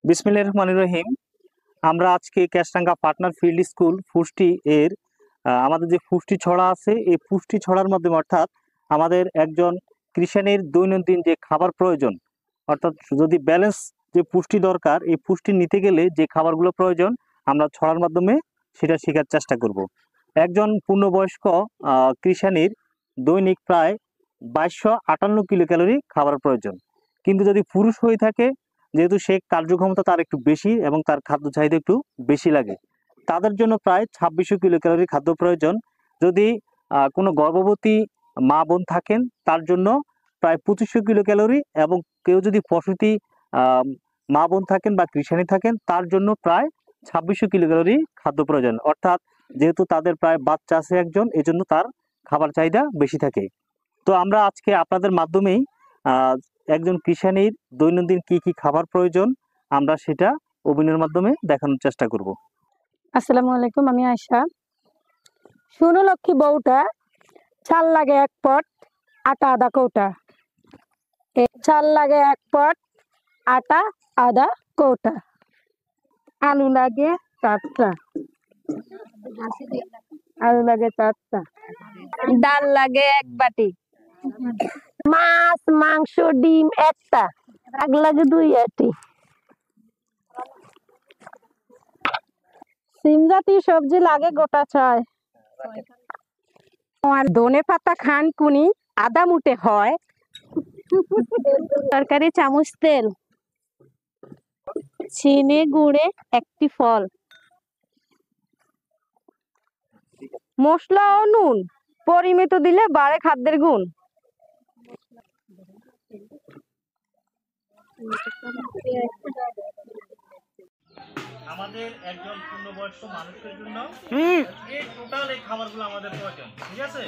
বিসমিল্লাহির রহমানির রহিম। আমরা আজকে ক্যাশরাঙ্গা পার্টনার ফিল্ড স্কুল পুষ্টি এর আমাদের যে পুষ্টি ছড়া আছে, এই পুষ্টি ছড়ার মাধ্যমে অর্থাৎ আমাদের একজন কৃষাণীর দৈনন্দিন যে খাবার প্রয়োজন, অর্থাৎ যদি ব্যালেন্স যে পুষ্টি দরকার, এই পুষ্টি নিতে গেলে যে খাবারগুলো প্রয়োজন আমরা ছড়ার মাধ্যমে সেটা শেখার চেষ্টা করব। একজন পূর্ণবয়স্ক কৃষাণীর দৈনিক প্রায় 2258 কিলো ক্যালোরি খাবার প্রয়োজন। কিন্তু যদি পুরুষ হয়ে থাকে, যেহেতু সে কার্যক্ষমতা তার একটু বেশি এবং তার খাদ্য চাহিদা একটু বেশি লাগে, তাদের জন্য প্রায় 2600 কিলো ক্যালোরি খাদ্য প্রয়োজন। যদি কোনো গর্ভবতী মা বোন থাকেন, তার জন্য প্রায় 2500 কিলো ক্যালোরি, এবং কেউ যদি প্রসূতি মা বোন থাকেন বা কৃষাণী থাকেন, তার জন্য প্রায় 2600 কিলো ক্যালোরি খাদ্য প্রয়োজন। অর্থাৎ যেহেতু তাদের প্রায় বাচ্চা আছে একজন, এজন্য তার খাবার চাহিদা বেশি থাকে। তো আমরা আজকে আপনাদের মাধ্যমেই একজন কৃষাণীর দৈনন্দিন কি কি খাবার প্রয়োজন আমরা সেটা অভিনয়ের মাধ্যমে দেখানোর চেষ্টা করব। আসসালামু আলাইকুম, আমি আয়শা। শুনো লক্ষ্মী বউটা, চাল লাগে 1 পট, আটা আধা কৌটা। চাল লাগে 1 পট, আটা আধা কৌটা। আলু লাগে 4টা, ডাল লাগে 1 বাটি, মাছ মাংস ডিম 1টা, শাক লাগে 2 আটি, সিম জাতীয় সবজি লাগে গোটা 6। আর ধনে পাতা খান কুনি আধা মুঠে হয়। তরকারি চামচ তেল, চিনি গুড়ে 1টি ফল, মশলা ও নুন পরিমিত দিলে বাড়ে খাদ্যের গুণ। আমাদের একজন পূর্ণবয়স্ক মানুষের জন্য এই টোটাল এই খাবারগুলো আমাদের প্রয়োজন, ঠিক আছে?